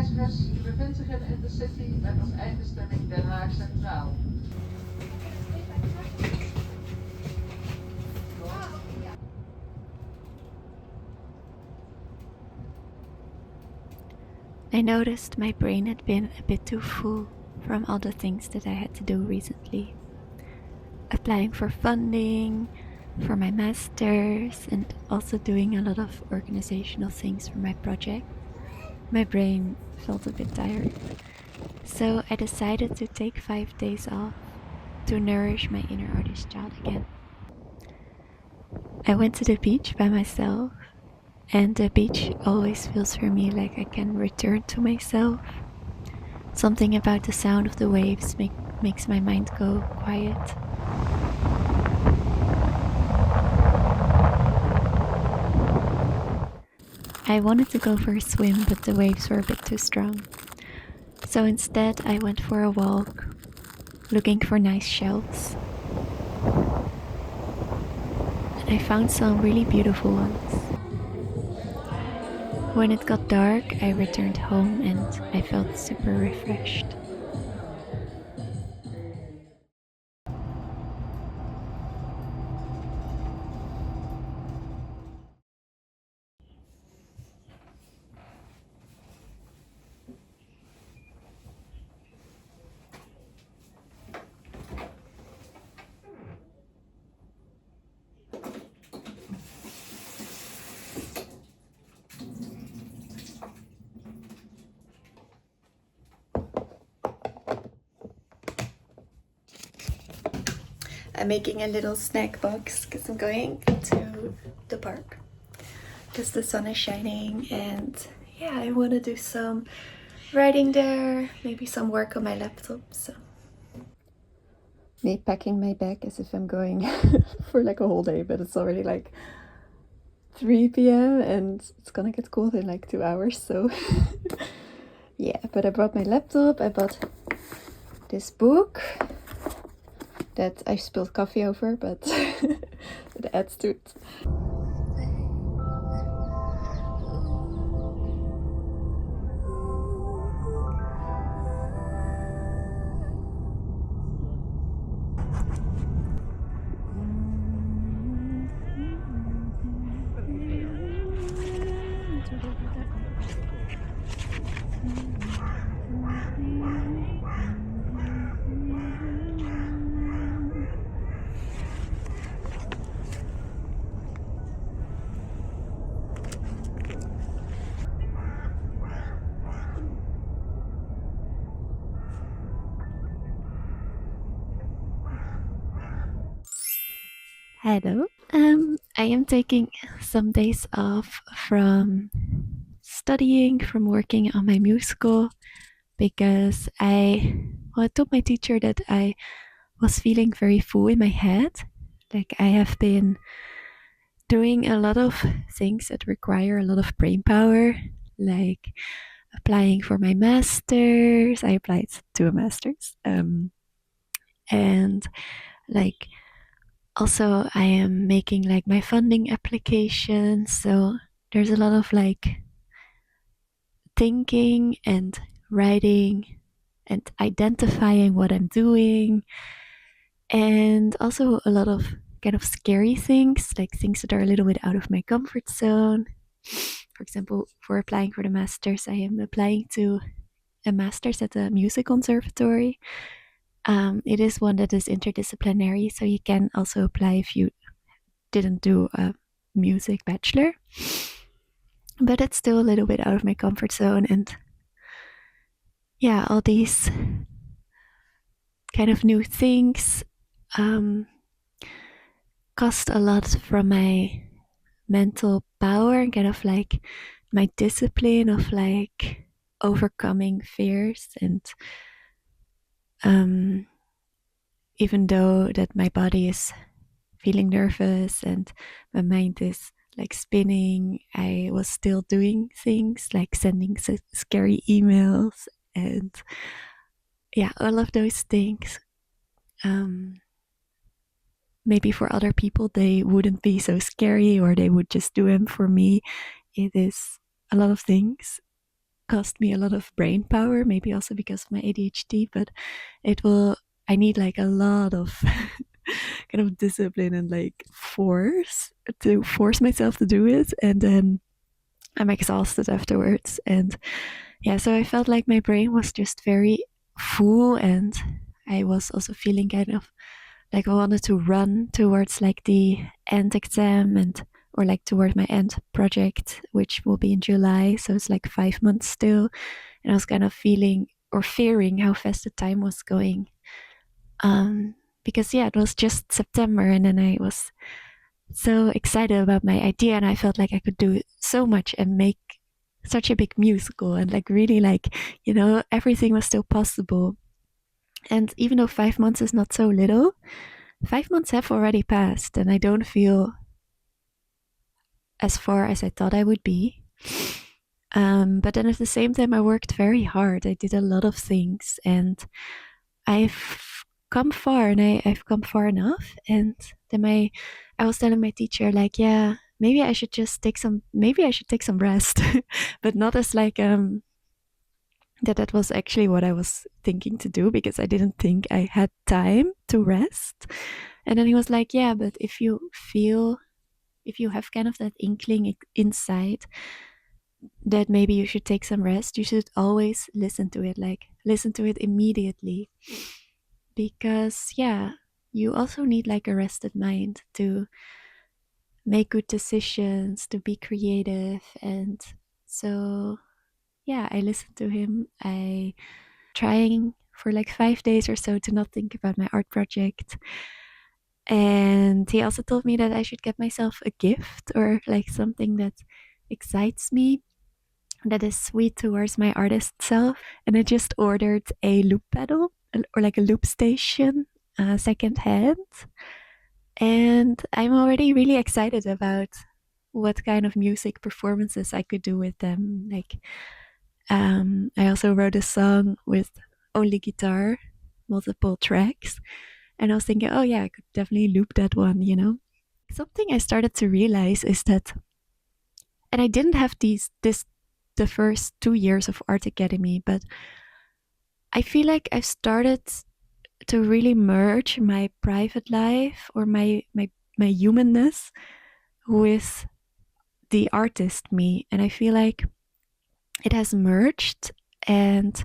reizigers, u bevindt zich in de Intercity met als eindbestemming Den Haag Centraal. I noticed my brain had been a bit too full from all the things that I had to do recently. Applying for funding, for my master's, and also doing a lot of organizational things for my project. My brain felt a bit tired. So I decided to take 5 days off to nourish my inner artist child again. I went to the beach by myself, and the beach always feels for me like I can return to myself. Something about the sound of the waves makes my mind go quiet. I wanted to go for a swim, but the waves were a bit too strong. So instead I went for a walk, looking for nice shells. And I found some really beautiful ones. When it got dark, I returned home and I felt super refreshed. I'm making a little snack box because I'm going to the park because the sun is shining, and yeah, I want to do some writing there, maybe some work on my laptop. So me packing my bag as if I'm going for like a whole day, but it's already like 3 p.m. and it's gonna get cold in like 2 hours, so yeah. But I brought my laptop, I bought this book that I spilled coffee over, but it adds to it. Hello. I am taking some days off from studying, from working on my musical, because I told my teacher that I was feeling very full in my head. Like I have been doing a lot of things that require a lot of brain power, like applying for my master's. I applied to a master's. And like also I am making like my funding application, so there's a lot of like thinking and writing and identifying what I'm doing, and also a lot of kind of scary things, like things that are a little bit out of my comfort zone. For example, for applying for the master's, I am applying to a master's at the music conservatory. It is one that is interdisciplinary, so you can also apply if you didn't do a music bachelor. But it's still a little bit out of my comfort zone, and yeah, all these kind of new things cost a lot from my mental power and kind of like my discipline of like overcoming fears. And even though that my body is feeling nervous and my mind is like spinning, I was still doing things like sending scary emails and yeah, all of those things. Maybe for other people they wouldn't be so scary, or they would just do them. For me, it is a lot of things. cost me a lot of brain power, maybe also because of my ADHD, but it will, I need like a lot of kind of discipline and like force to force myself to do it. And then I'm exhausted afterwards. And yeah, so I felt like my brain was just very full, and I was also feeling kind of like I wanted to run towards like the end exam and or like toward my end project, which will be in July. So it's like 5 months still. And I was kind of feeling or fearing how fast the time was going. Because yeah, it was just September, and then I was so excited about my idea, and I felt like I could do so much and make such a big musical, and like really like, everything was still possible. And even though 5 months is not so little, 5 months have already passed, and I don't feel as far as I thought I would be. But then at the same time, I worked very hard. I did a lot of things, and I've come far, and I've come far enough. And then I was telling my teacher, like, yeah, maybe I should take some rest, but not as like, that was actually what I was thinking to do, because I didn't think I had time to rest. And then he was like, yeah, but if you have kind of that inkling inside that maybe you should take some rest, you should always listen to it, like listen to it immediately. Because, yeah, you also need like a rested mind to make good decisions, to be creative. And so, yeah, I listened to him. I trying for like 5 days or so to not think about my art project. And he also told me that I should get myself a gift or like something that excites me, that is sweet towards my artist self. And I just ordered a loop pedal or like a loop station, second hand. And I'm already really excited about what kind of music performances I could do with them. Like, I also wrote a song with only guitar, multiple tracks. And I was thinking, oh yeah, I could definitely loop that one. Something I started to realize is that, and I didn't have the first 2 years of Art Academy, but I feel like I've started to really merge my private life or my humanness with the artist me. And I feel like it has merged, and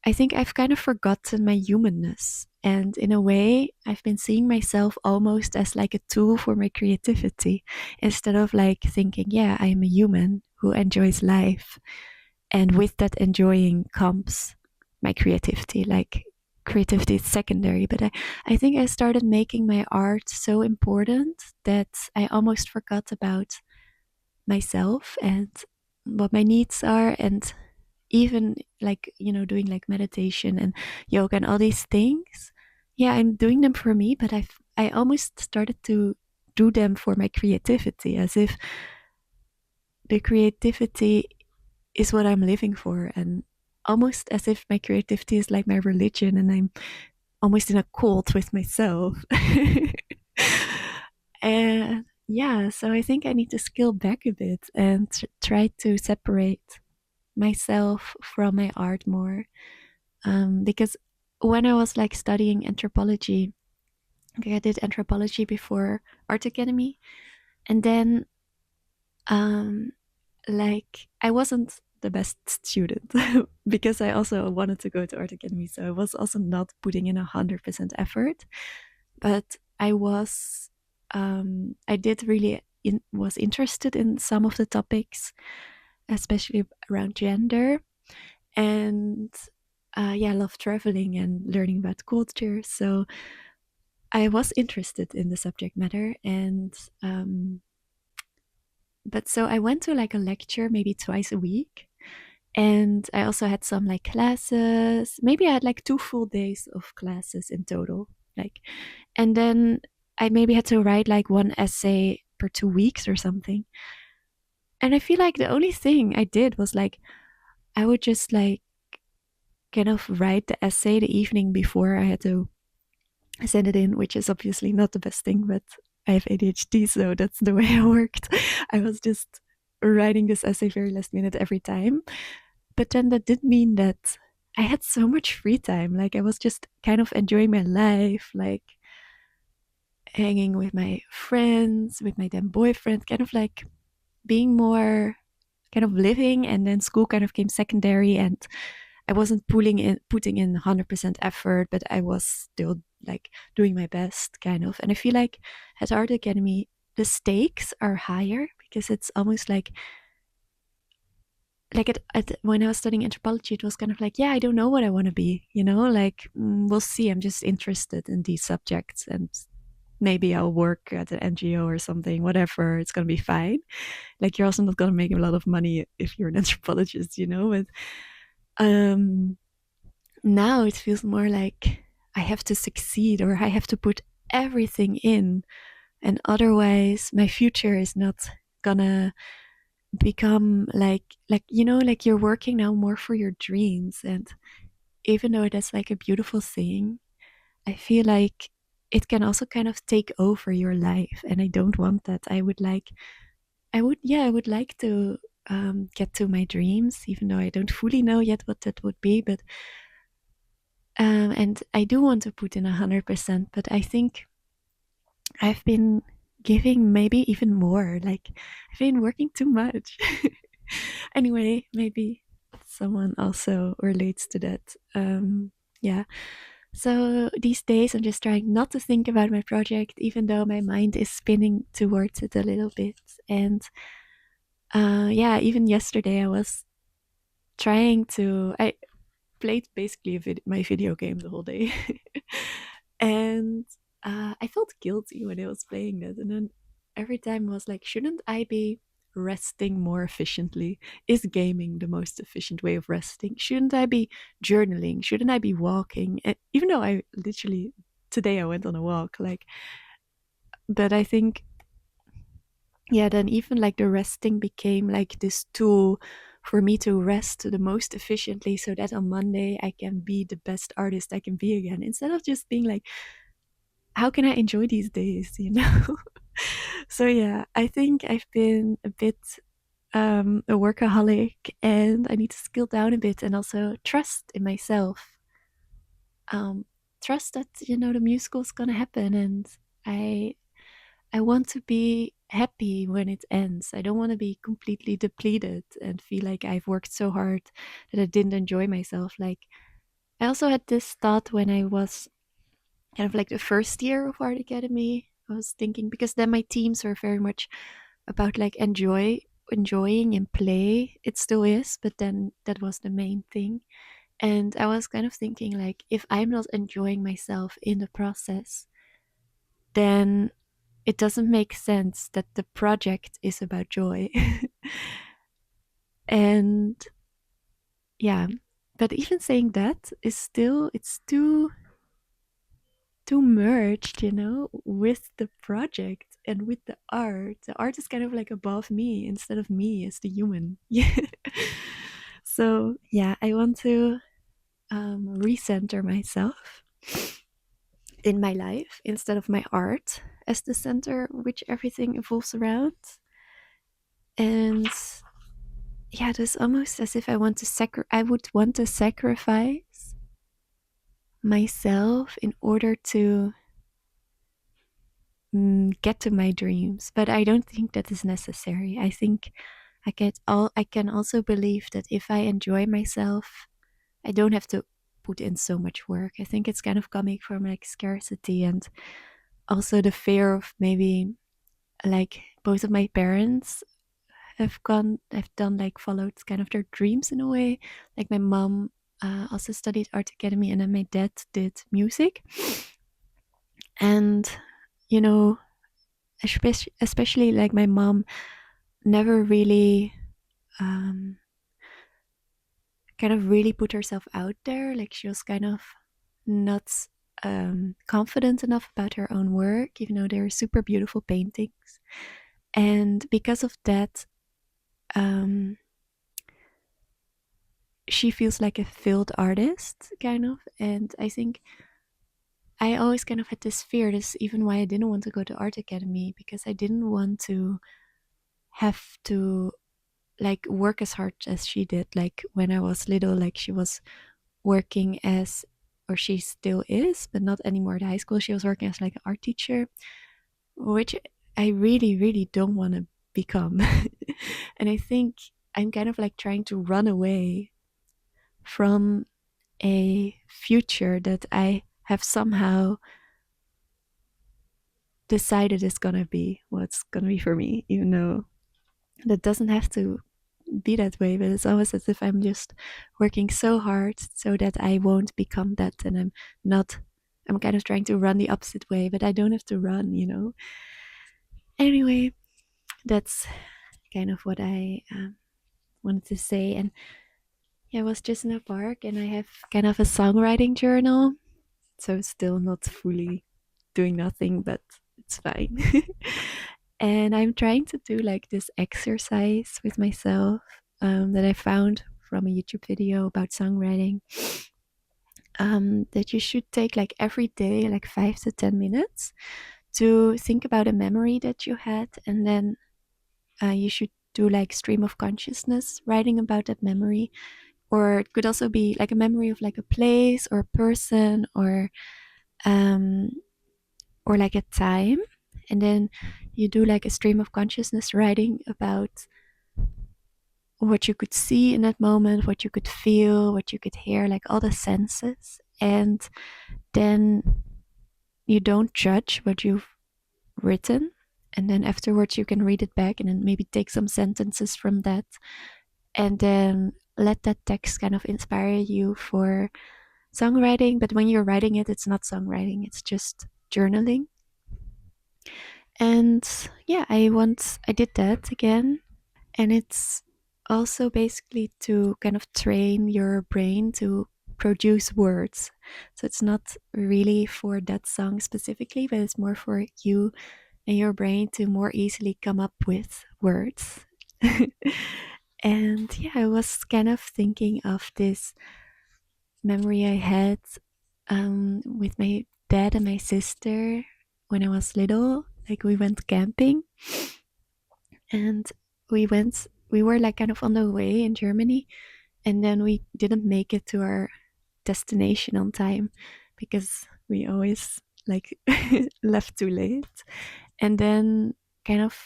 I think I've kind of forgotten my humanness. And in a way, I've been seeing myself almost as like a tool for my creativity, instead of like thinking, yeah, I'm a human who enjoys life. And with that enjoying comes my creativity. Like, creativity is secondary, but I think I started making my art so important that I almost forgot about myself and what my needs are. And even like, doing like meditation and yoga and all these things, yeah, I'm doing them for me, but I almost started to do them for my creativity, as if the creativity is what I'm living for, and almost as if my creativity is like my religion, and I'm almost in a cult with myself. And yeah, so I think I need to scale back a bit and try to separate myself from my art more. Because when I was like studying anthropology, okay, I did anthropology before Art Academy, and then um, like I wasn't the best student because I also wanted to go to Art Academy, so I was also not putting in 100% effort. But I did really was interested in some of the topics, especially around gender, and yeah, I love traveling and learning about culture. So I was interested in the subject matter, and but so I went to like a lecture maybe twice a week, and I also had some like classes. Maybe I had like 2 full days of classes in total, like, and then I maybe had to write like one essay per 2 weeks or something. And I feel like the only thing I did was like I would just like kind of write the essay the evening before I had to send it in, which is obviously not the best thing, but I have ADHD, so that's the way I worked. I was just writing this essay very last minute every time. but then that did mean that I had so much free time. Like I was just kind of enjoying my life, like hanging with my friends, with my then boyfriend, kind of like being more kind of living. And then school kind of came secondary, and I wasn't putting in 100% effort, but I was still like doing my best kind of. And I feel like at Art Academy the stakes are higher because it's almost like when I was studying anthropology, it was kind of like, yeah, I don't know what I want to be, like we'll see. I'm just interested in these subjects, and maybe I'll work at an NGO or something, whatever. It's gonna be fine. Like you're also not gonna make a lot of money if you're an anthropologist, But um, now it feels more like I have to succeed or I have to put everything in, and otherwise my future is not gonna become like you're working now more for your dreams. And even though that's like a beautiful thing, I feel like it can also kind of take over your life, and I don't want that. I would like to get to my dreams, even though I don't fully know yet what that would be. But and I do want to put in 100%, but I think I've been giving maybe even more. Like I've been working too much. Anyway, maybe someone also relates to that. Yeah. So these days, I'm just trying not to think about my project, even though my mind is spinning towards it a little bit. And yeah, even yesterday, I was trying to. I played basically my video game the whole day, and I felt guilty when I was playing that. And then every time I was like, shouldn't I be resting more efficiently? Is gaming the most efficient way of resting? Shouldn't I be journaling? Shouldn't I be walking? And even though I literally today I went on a walk, like, but I think, yeah, then even like the resting became like this tool for me to rest the most efficiently so that on Monday I can be the best artist I can be again, instead of just being like, how can I enjoy these days? So yeah, I think I've been a bit a workaholic, and I need to scale down a bit and also trust in myself. Um, Trust that the musical's gonna happen, and I I want to be happy when it ends. I don't want to be completely depleted and feel like I've worked so hard that I didn't enjoy myself. Like I also had this thought when I was kind of like the first year of Art Academy. I was thinking, because then my teams were very much about like enjoying and play. It still is, but then that was the main thing. And I was kind of thinking, like, if I'm not enjoying myself in the process, then it doesn't make sense that the project is about joy. And yeah, but even saying that is still, it's too merged, with the project and with the art. The art is kind of like above me instead of me as the human. Yeah. So yeah, I want to recenter myself in my life instead of my art as the center which everything evolves around. And yeah, it is almost as if I would want to sacrifice myself in order to get to my dreams. But I don't think that is necessary. I think I can also believe that if I enjoy myself, I don't have to put in so much work. I think it's kind of coming from like scarcity, and also the fear of maybe, like, both of my parents have done like followed kind of their dreams in a way. Like my mom also studied art academy, and then my dad did music. And you know especially like my mom never really um kind of really put herself out there. Like she was kind of not confident enough about her own work, even though they're super beautiful paintings. And because of that, um she feels like a failed artist, kind of. And I think I always kind of had this fear. This even why I didn't want to go to art academy, because I didn't want to have to like work as hard as she did. Like when I was little, like she was working as, or she still is, but not anymore at high school. She was working as like an art teacher, which I really, really don't want to become. And I think I'm kind of like trying to run away from a future that I have somehow decided is gonna be what's gonna be for me, even though that doesn't have to be that way, but it's always as if I'm just working so hard so that I won't become that, and I'm not. I'm kind of trying to run the opposite way, but I don't have to run, you know. Anyway, that's kind of what I wanted to say. And yeah, I was just in a park, and I have kind of a songwriting journal, so still not fully doing nothing, but it's fine. And I'm trying to do like this exercise with myself that I found from a YouTube video about songwriting. That you should take like every day, like 5 to 10 minutes, to think about a memory that you had, and then you should do like stream of consciousness, writing about that memory. Or it could also be like a memory of like a place or a person, um, or like a time. And then you do like a stream of consciousness, writing about what you could see in that moment, what you could feel, what you could hear, like all the senses. And then you don't judge what you've written. And then afterwards, you can read it back and then maybe take some sentences from that. And then let that text kind of inspire you for songwriting. But when you're writing it, it's not songwriting, it's just journaling. And yeah, I did that again. And it's also basically to kind of train your brain to produce words. So it's not really for that song specifically, but it's more for you and your brain to more easily come up with words. And yeah, I was kind of thinking of this memory I had with my dad and my sister when I was little. Like we went camping, and we were like kind of on the way in Germany, and then we didn't make it to our destination on time because we always like left too late. And then kind of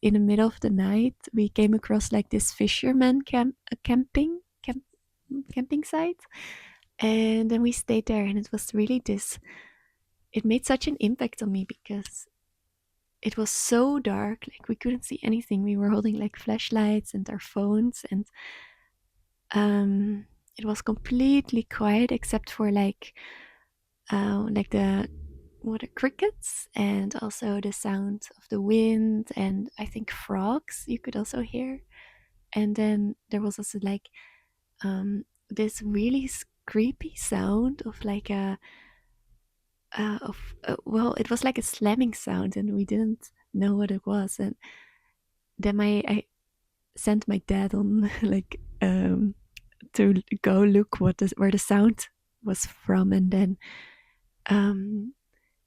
in the middle of the night we came across like this fisherman camping site, and then we stayed there, and it was really this, it made such an impact on me because it was so dark, like we couldn't see anything. We were holding like flashlights and our phones, and um it was completely quiet except for like the what are crickets, and also the sound of the wind, and I think frogs you could also hear. And then there was also like this really creepy sound of like a well, it was like a slamming sound, and we didn't know what it was. And then I sent my dad on like to go look where the sound was from. And then um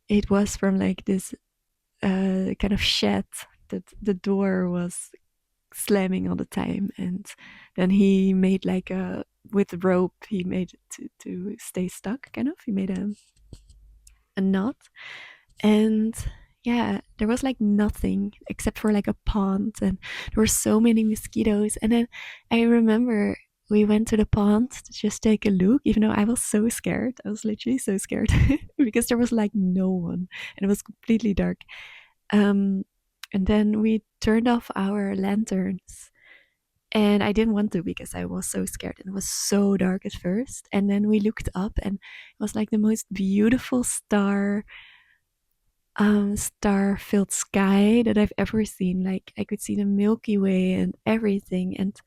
it was from like this kind of shed that the door was slamming all the time. And then he made like a, with rope, he made it to stay stuck, kind of. He made a knot. And yeah, there was like nothing except for like a pond, and there were so many mosquitoes. And then I remember we went to the pond to just take a look, even though I was so scared. I was literally so scared because there was like no one, and it was completely dark. um and then we turned off our lanterns, and I didn't want to because I was so scared, and it was so dark at first. And then we looked up, and it was like the most beautiful star-filled sky that I've ever seen. Like I could see the Milky Way and everything, and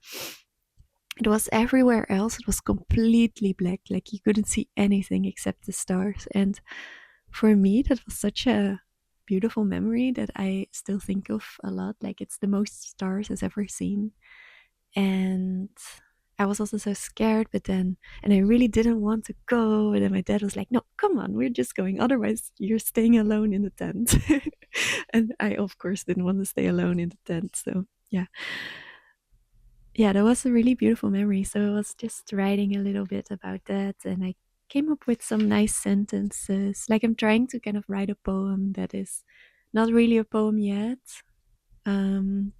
it was everywhere else. It was completely black. Like you couldn't see anything except the stars. And for me, that was such a beautiful memory that I still think of a lot. Like it's the most stars I've ever seen. And I was also so scared, but then, and I really didn't want to go. And then my dad was like, no, come on, we're just going. Otherwise, you're staying alone in the tent. And I, of course, didn't want to stay alone in the tent. So, yeah. yeah, that was a really beautiful memory. So I was just writing a little bit about that, and I came up with some nice sentences. Like I'm trying to kind of write a poem that is not really a poem yet. Um,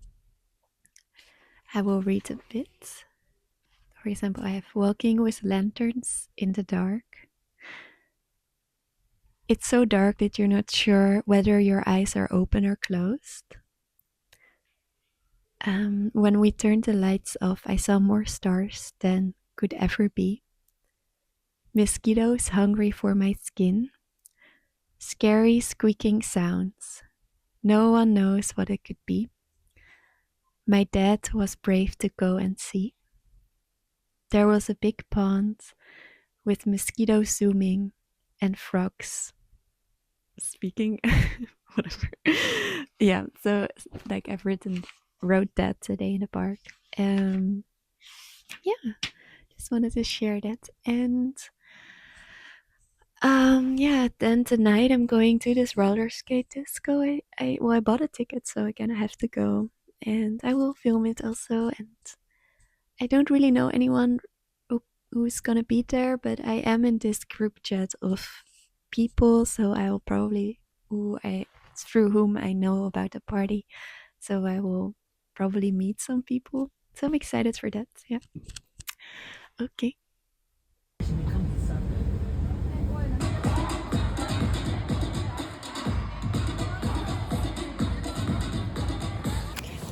I will read a bit. For example, I have walking with lanterns in the dark. It's so dark that you're not sure whether your eyes are open or closed. When we turned the lights off, I saw more stars than could ever be. Mosquitoes hungry for my skin. Scary squeaking sounds. No one knows what it could be. My dad was brave to go and see. There was a big pond with mosquitoes zooming and frogs speaking. Whatever. Yeah, so like I've wrote that today in the park. Yeah, just wanted to share that. And yeah, then tonight I'm going to this roller skate disco. I bought a ticket, so again I have to go, and I will film it also. And I don't really know anyone who's gonna be there, but I am in this group chat of people, so I will probably through whom I know about the party, so I will probably meet some people. So I'm excited for that. Yeah. Okay.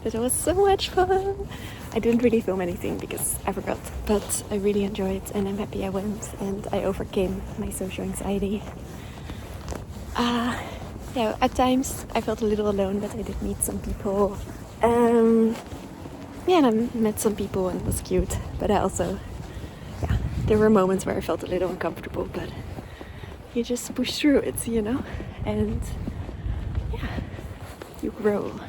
It was so much fun. I didn't really film anything because I forgot, but I really enjoyed and I'm happy I went and I overcame my social anxiety. Yeah, at times I felt a little alone, but I did meet some people. Yeah, and I met some people and it was cute, but I also, yeah, there were moments where I felt a little uncomfortable, but you just push through it, and yeah, you grow.